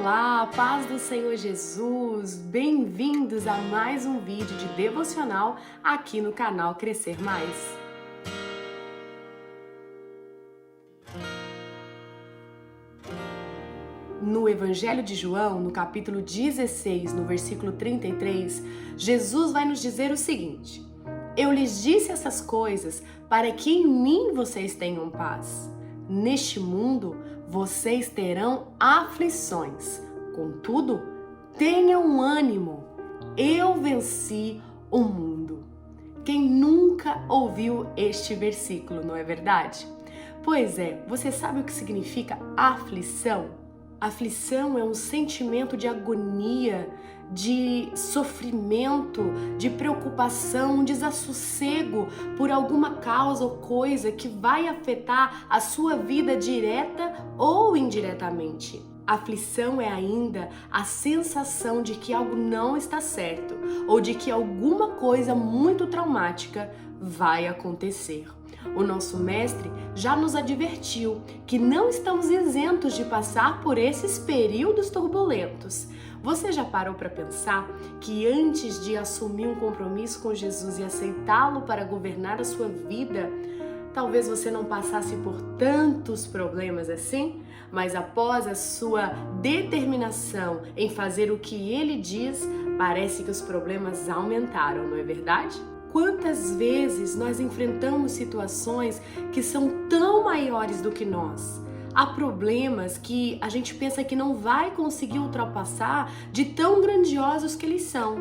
Olá, paz do Senhor Jesus! Bem-vindos a mais um vídeo de devocional aqui no canal Crescer Mais. No Evangelho de João, no capítulo 16, no versículo 33, Jesus vai nos dizer o seguinte: Eu lhes disse essas coisas para que em mim vocês tenham paz. Neste mundo vocês terão aflições. Contudo, tenham ânimo. Eu venci o mundo. Quem nunca ouviu este versículo, não é verdade? Pois é, você sabe o que significa aflição? Aflição é um sentimento de agonia, de sofrimento, de preocupação, um desassossego por alguma causa ou coisa que vai afetar a sua vida direta ou indiretamente. Aflição é ainda a sensação de que algo não está certo ou de que alguma coisa muito traumática vai acontecer. O nosso mestre já nos advertiu que não estamos isentos de passar por esses períodos turbulentos. Você já parou para pensar que antes de assumir um compromisso com Jesus e aceitá-lo para governar a sua vida, talvez você não passasse por tantos problemas assim? Mas após a sua determinação em fazer o que ele diz, parece que os problemas aumentaram, não é verdade? Quantas vezes nós enfrentamos situações que são tão maiores do que nós? Há problemas que a gente pensa que não vai conseguir ultrapassar de tão grandiosos que eles são.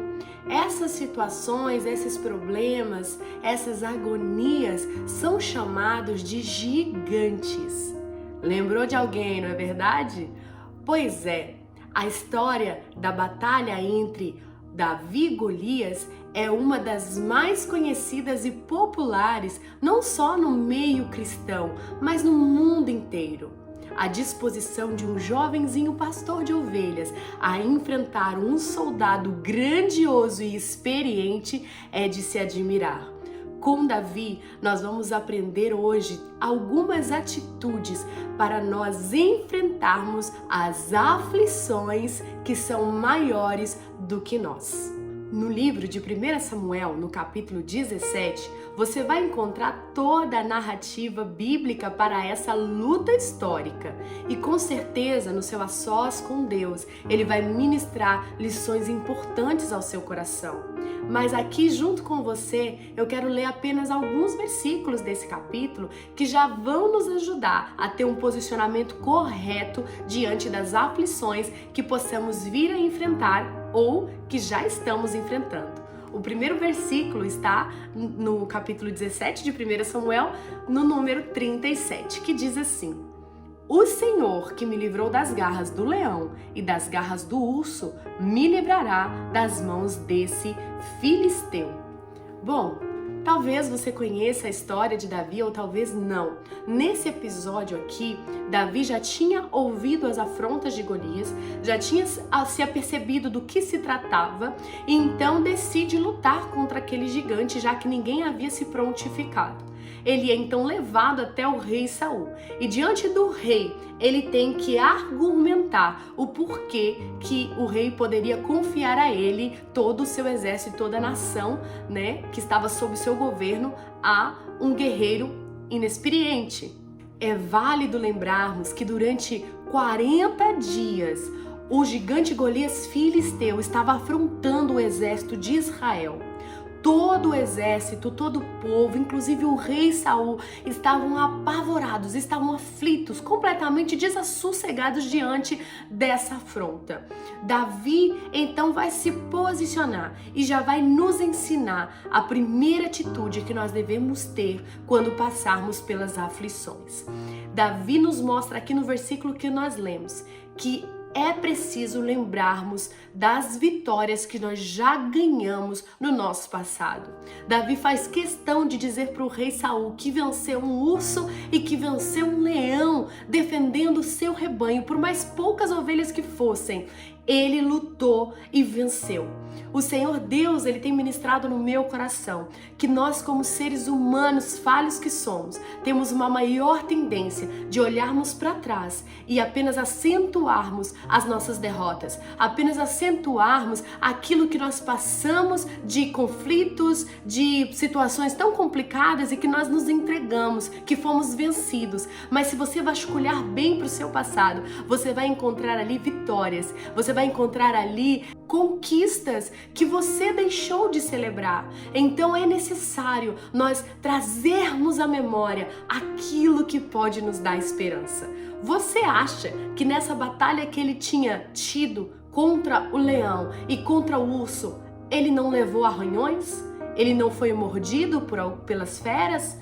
Essas situações, esses problemas, essas agonias são chamados de gigantes. Lembrou de alguém, não é verdade? Pois é, a história da batalha entre Davi e Golias é uma das mais conhecidas e populares, não só no meio cristão, mas no mundo inteiro. A disposição de um jovenzinho pastor de ovelhas a enfrentar um soldado grandioso e experiente é de se admirar. Com Davi, nós vamos aprender hoje algumas atitudes para nós enfrentarmos as aflições que são maiores do que nós. No livro de 1 Samuel, no capítulo 17, você vai encontrar toda a narrativa bíblica para essa luta histórica. E com certeza, no seu a sós com Deus, ele vai ministrar lições importantes ao seu coração. Mas aqui junto com você, eu quero ler apenas alguns versículos desse capítulo que já vão nos ajudar a ter um posicionamento correto diante das aflições que possamos vir a enfrentar ou que já estamos enfrentando. O primeiro versículo está no capítulo 17 de 1 Samuel, no número 37, que diz assim: O Senhor que me livrou das garras do leão e das garras do urso, me livrará das mãos desse filisteu. Bom, talvez você conheça a história de Davi ou talvez não. Nesse episódio aqui, Davi já tinha ouvido as afrontas de Golias, já tinha se apercebido do que se tratava e então decide lutar contra aquele gigante, já que ninguém havia se prontificado. Ele é então levado até o rei Saul e diante do rei ele tem que argumentar o porquê que o rei poderia confiar a ele todo o seu exército, toda a nação, que estava sob seu governo, a um guerreiro inexperiente. É válido lembrarmos que durante 40 dias o gigante Golias filisteu estava afrontando o exército de Israel. Todo o exército, todo o povo, inclusive o rei Saul, estavam apavorados, estavam aflitos, completamente desassossegados diante dessa afronta. Davi então vai se posicionar e já vai nos ensinar a primeira atitude que nós devemos ter quando passarmos pelas aflições. Davi nos mostra aqui no versículo que nós lemos que é preciso lembrarmos das vitórias que nós já ganhamos no nosso passado. Davi faz questão de dizer para o rei Saul que venceu um urso e que venceu um leão, defendendo o seu rebanho, por mais poucas ovelhas que fossem. Ele lutou e venceu. O Senhor Deus, Ele tem ministrado no meu coração que nós, como seres humanos falhos que somos, temos uma maior tendência de olharmos para trás e apenas acentuarmos as nossas derrotas, apenas acentuarmos aquilo que nós passamos de conflitos, de situações tão complicadas e que nós nos entregamos, que fomos vencidos. Mas se você vasculhar bem para o seu passado, você vai encontrar ali vitórias, você vai encontrar ali conquistas que você deixou de celebrar. Então é necessário nós trazermos à memória aquilo que pode nos dar esperança. Você acha que nessa batalha que ele tinha tido contra o leão e contra o urso, ele não levou arranhões? Ele não foi mordido pelas feras?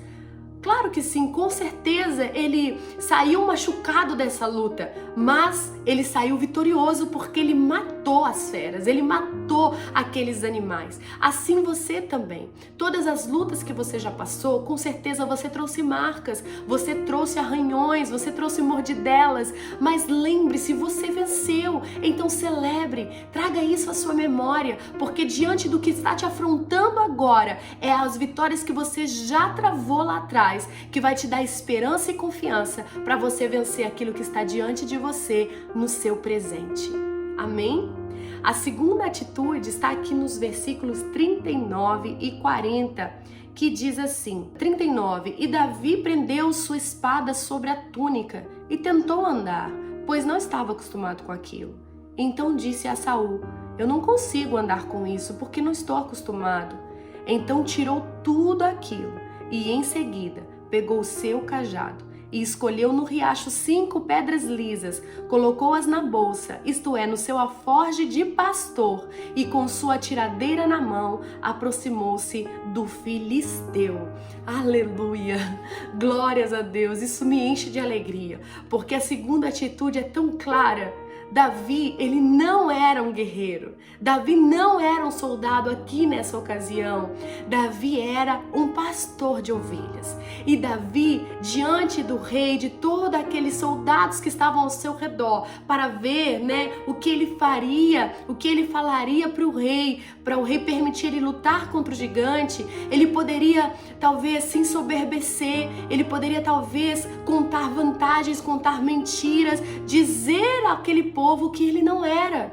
Claro que sim, com certeza ele saiu machucado dessa luta, mas ele saiu vitorioso porque ele matou as feras, ele matou aqueles animais. Assim você também. Todas as lutas que você já passou, com certeza você trouxe marcas, você trouxe arranhões, você trouxe mordidelas, mas lembre-se, você venceu. Então celebre, traga isso à sua memória, porque diante do que está te afrontando agora, é as vitórias que você já travou lá atrás, que vai te dar esperança e confiança para você vencer aquilo que está diante de você no seu presente. Amém? A segunda atitude está aqui nos versículos 39 e 40, que diz assim, 39, e Davi prendeu sua espada sobre a túnica e tentou andar, pois não estava acostumado com aquilo. Então disse a Saul, eu não consigo andar com isso porque não estou acostumado. Então tirou tudo aquilo e em seguida pegou o seu cajado e escolheu no riacho 5 pedras lisas, colocou-as na bolsa, isto é, no seu alforje de pastor, e com sua tiradeira na mão, aproximou-se do filisteu. Aleluia! Glórias a Deus! Isso me enche de alegria, porque a segunda atitude é tão clara. Davi, ele não era um guerreiro. Davi não era um soldado aqui nessa ocasião. Davi era um pastor de ovelhas. E Davi, diante do rei, de todos aqueles soldados que estavam ao seu redor, para ver, o que ele faria, o que ele falaria para o rei permitir ele lutar contra o gigante, ele poderia talvez se ensoberbecer, ele poderia talvez contar vantagens, contar mentiras, dizer àquele povo que ele não era.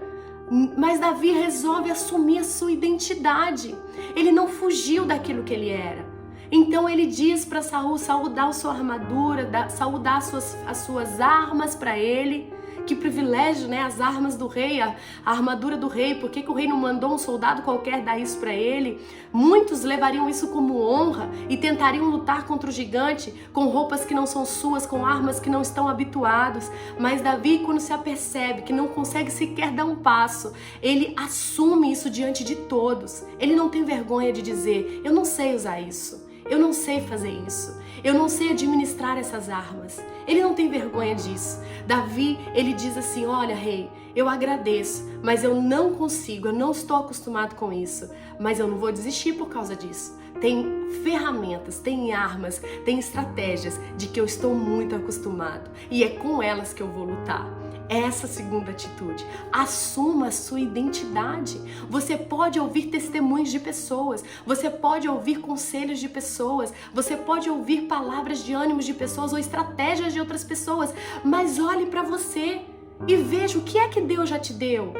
Mas Davi resolve assumir a sua identidade. Ele não fugiu daquilo que ele era. Então ele diz para Saul, Saul dá a sua armadura, Saul dá as suas armas para ele. Que privilégio, as armas do rei, a armadura do rei. Por que o rei não mandou um soldado qualquer dar isso para ele? Muitos levariam isso como honra e tentariam lutar contra o gigante com roupas que não são suas, com armas que não estão habituados. Mas Davi, quando se apercebe que não consegue sequer dar um passo, ele assume isso diante de todos. Ele não tem vergonha de dizer, eu não sei usar isso. Eu não sei fazer isso. Eu não sei administrar essas armas. Ele não tem vergonha disso. Davi, ele diz assim, olha, rei, eu agradeço, mas eu não consigo, eu não estou acostumado com isso. Mas eu não vou desistir por causa disso. Tem ferramentas, tem armas, tem estratégias de que eu estou muito acostumado. E é com elas que eu vou lutar. Essa segunda atitude, assuma a sua identidade. Você pode ouvir testemunhos de pessoas, você pode ouvir conselhos de pessoas, você pode ouvir palavras de ânimo de pessoas ou estratégias de outras pessoas, mas olhe para você e veja o que é que Deus já te deu.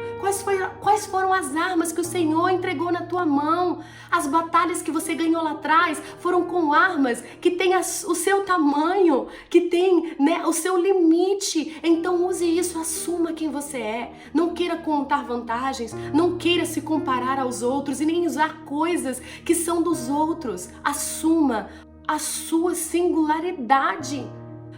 Quais foram as armas que o Senhor entregou na tua mão? As batalhas que você ganhou lá atrás foram com armas que têm o seu tamanho, que tem o seu limite. Então use isso, assuma quem você é. Não queira contar vantagens, não queira se comparar aos outros e nem usar coisas que são dos outros. Assuma a sua singularidade.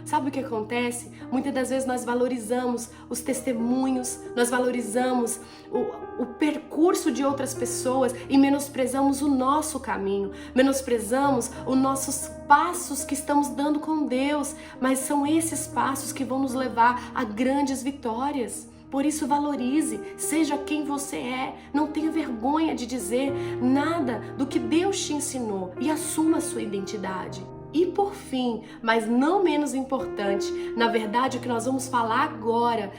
Sabe o que acontece? Muitas das vezes nós valorizamos os testemunhos, nós valorizamos o percurso de outras pessoas e menosprezamos o nosso caminho, menosprezamos os nossos passos que estamos dando com Deus, mas são esses passos que vão nos levar a grandes vitórias. Por isso valorize, seja quem você é, não tenha vergonha de dizer nada do que Deus te ensinou e assuma a sua identidade. E por fim, mas não menos importante, na verdade o que nós vamos falar agora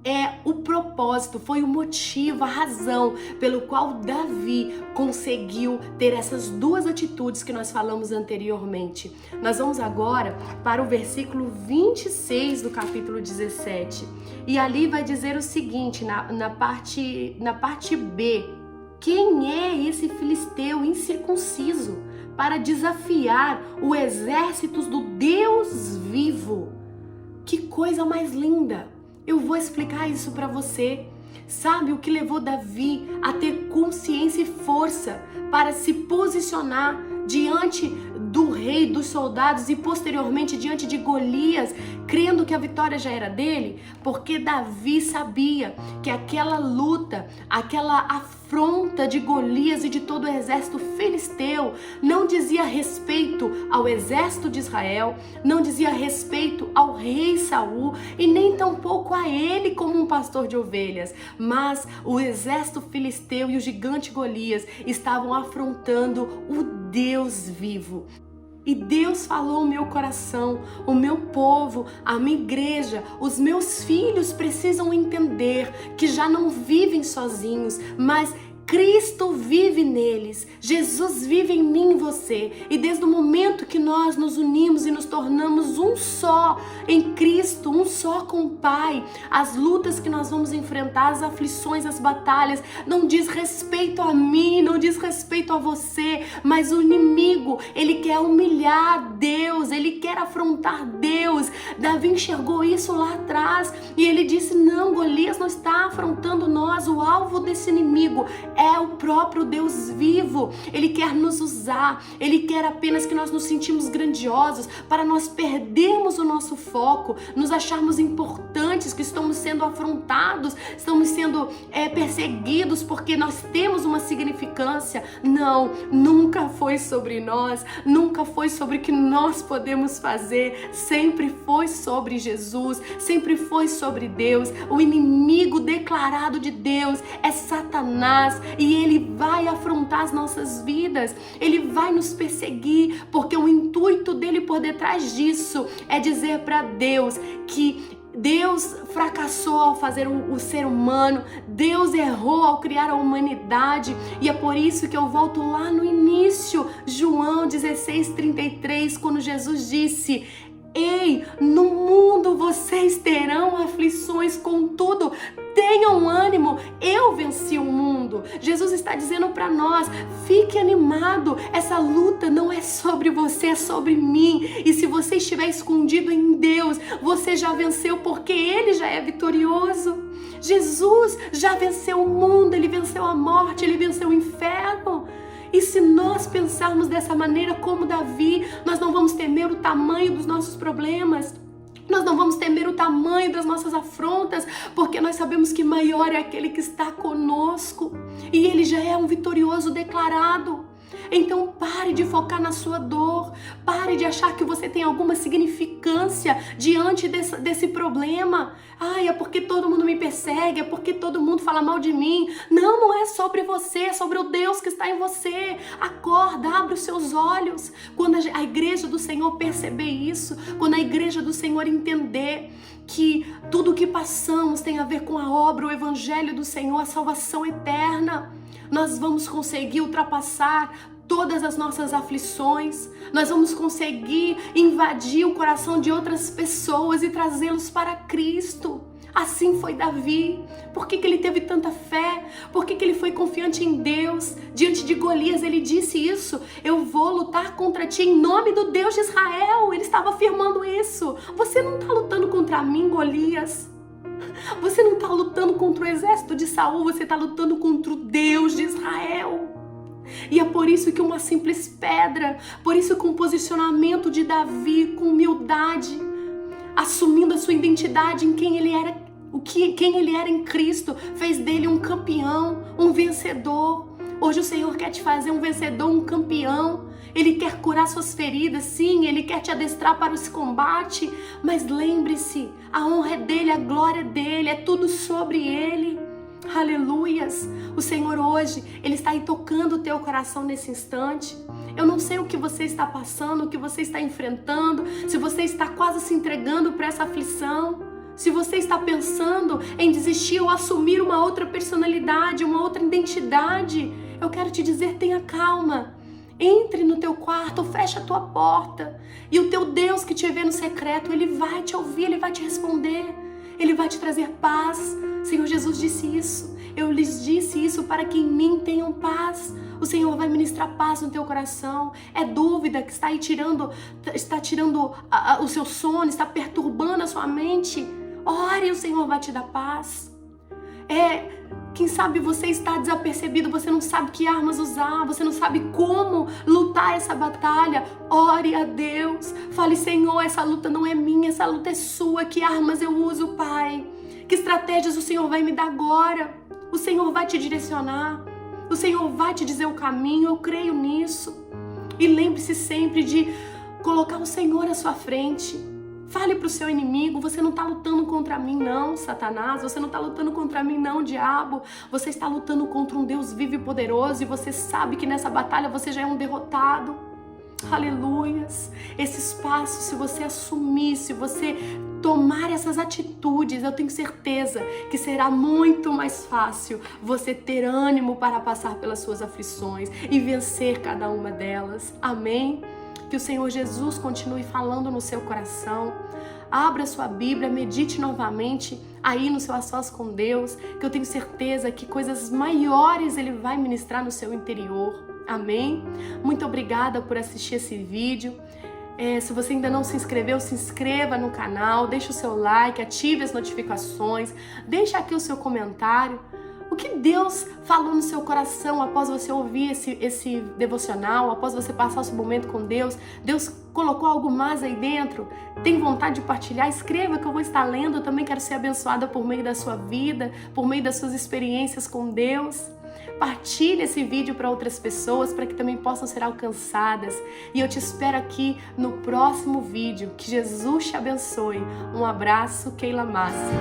é o propósito, foi o motivo, a razão pelo qual Davi conseguiu ter essas duas atitudes que nós falamos anteriormente. Nós vamos agora para o versículo 26 do capítulo 17. E ali vai dizer o seguinte, na parte B: quem é esse filisteu incircunciso para desafiar o exército do Deus vivo? Que coisa mais linda! Eu vou explicar isso para você. Sabe o que levou Davi a ter consciência e força para se posicionar diante do rei, dos soldados e posteriormente diante de Golias, crendo que a vitória já era dele? Porque Davi sabia que aquela luta, aquela afronta de Golias e de todo o exército filisteu não dizia respeito ao exército de Israel, não dizia respeito ao rei Saul e nem tampouco a ele como um pastor de ovelhas, mas o exército filisteu e o gigante Golias estavam afrontando o Deus vivo. E Deus falou ao meu coração, o meu povo, a minha igreja, os meus filhos precisam entender que já não vivem sozinhos, mas Cristo vive neles, Jesus vive em mim e em você. E desde o momento que nós nos unimos e nos tornamos um só em Cristo, um só com o Pai, as lutas que nós vamos enfrentar, as aflições, as batalhas, não diz respeito a mim, não diz respeito a você, mas o inimigo, ele quer humilhar Deus, ele quer afrontar Deus. Davi enxergou isso lá atrás e ele disse: não, Golias não está afrontando nós, o alvo desse inimigo é o próprio Deus vivo. Ele quer nos usar, ele quer apenas que nós nos sentimos grandiosos para nós perdermos o nosso foco, nos acharmos importantes, que estamos sendo afrontados, estamos sendo perseguidos porque nós temos uma significância. Não, nunca foi sobre nós, nunca foi sobre o que nós podemos fazer, sempre foi sobre Jesus, sempre foi sobre Deus. O inimigo declarado de Deus é Satanás, e ele vai afrontar as nossas vidas, ele vai nos perseguir, porque o intuito dele por detrás disso é dizer para Deus que Deus fracassou ao fazer o ser humano, Deus errou ao criar a humanidade, e é por isso que eu volto lá no início, João 16:33, quando Jesus disse: ei, no mundo vocês terão aflições, contudo, tenham ânimo, eu venci o mundo. Jesus está dizendo para nós: fique animado, essa luta não é sobre você, é sobre mim. E se você estiver escondido em Deus, você já venceu, porque Ele já é vitorioso. Jesus já venceu o mundo, Ele venceu a morte, Ele venceu o inferno. E se nós pensarmos dessa maneira como Davi, nós não vamos temer o tamanho dos nossos problemas, nós não vamos temer o tamanho das nossas afrontas, porque nós sabemos que maior é aquele que está conosco, e Ele já é um vitorioso declarado. Então pare de focar na sua dor, pare de achar que você tem alguma significância diante desse problema. Ai, é porque todo mundo me persegue, é porque todo mundo fala mal de mim. Não, não é sobre você, é sobre o Deus que está em você. Acorda, abre os seus olhos. Quando a igreja do Senhor perceber isso, quando a igreja do Senhor entender que tudo o que passamos tem a ver com a obra, o evangelho do Senhor, a salvação eterna, nós vamos conseguir ultrapassar todas as nossas aflições, nós vamos conseguir invadir o coração de outras pessoas e trazê-los para Cristo. Assim foi Davi. Por que ele teve tanta fé? Por que ele foi confiante em Deus? Diante de Golias ele disse isso: eu vou lutar contra ti em nome do Deus de Israel. Ele estava afirmando isso. Você não está lutando contra mim, Golias. Você não está lutando contra o exército de Saul, você está lutando contra o Deus de Israel. E é por isso que uma simples pedra, por isso que um posicionamento de Davi com humildade, assumindo a sua identidade em quem ele era, quem ele era em Cristo, fez dele um campeão, um vencedor. Hoje o Senhor quer te fazer um vencedor, um campeão. Ele quer curar suas feridas, sim, Ele quer te adestrar para esse combate, mas lembre-se, a honra é dele, a glória é dele, é tudo sobre Ele. Aleluias! O Senhor hoje, Ele está aí tocando o teu coração nesse instante. Eu não sei o que você está passando, o que você está enfrentando, se você está quase se entregando para essa aflição. Se você está pensando em desistir ou assumir uma outra personalidade, uma outra identidade, eu quero te dizer, tenha calma. Entre no teu quarto, fecha a tua porta e o teu Deus que te vê no secreto, Ele vai te ouvir, Ele vai te responder, Ele vai te trazer paz. O Senhor Jesus disse isso. Eu lhes disse isso para que em mim tenham paz. O Senhor vai ministrar paz no teu coração. É dúvida que está aí está tirando o seu sono, está perturbando a sua mente. Ore, o Senhor vai te dar paz. Quem sabe você está desapercebido, você não sabe que armas usar, você não sabe como lutar essa batalha. Ore a Deus, fale, Senhor, essa luta não é minha, essa luta é sua, que armas eu uso, Pai? Que estratégias o Senhor vai me dar agora? O Senhor vai te direcionar, o Senhor vai te dizer o caminho, eu creio nisso. E lembre-se sempre de colocar o Senhor à sua frente. Fale para o seu inimigo, você não está lutando contra mim não, Satanás, você não está lutando contra mim não, diabo, você está lutando contra um Deus vivo e poderoso e você sabe que nessa batalha você já é um derrotado. Aleluias! Esse espaço, se você assumir, se você tomar essas atitudes, eu tenho certeza que será muito mais fácil você ter ânimo para passar pelas suas aflições e vencer cada uma delas. Amém? Que o Senhor Jesus continue falando no seu coração. Abra sua Bíblia, medite novamente aí no seu a sós com Deus, que eu tenho certeza que coisas maiores Ele vai ministrar no seu interior. Amém? Muito obrigada por assistir esse vídeo. Se você ainda não se inscreveu, se inscreva no canal, deixe o seu like, ative as notificações, deixe aqui o seu comentário. O que Deus falou no seu coração após você ouvir esse devocional, após você passar o seu momento com Deus? Deus colocou algo mais aí dentro? Tem vontade de partilhar? Escreva que eu vou estar lendo. Eu também quero ser abençoada por meio da sua vida, por meio das suas experiências com Deus. Partilhe esse vídeo para outras pessoas, para que também possam ser alcançadas. E eu te espero aqui no próximo vídeo. Que Jesus te abençoe. Um abraço, Keila Massa.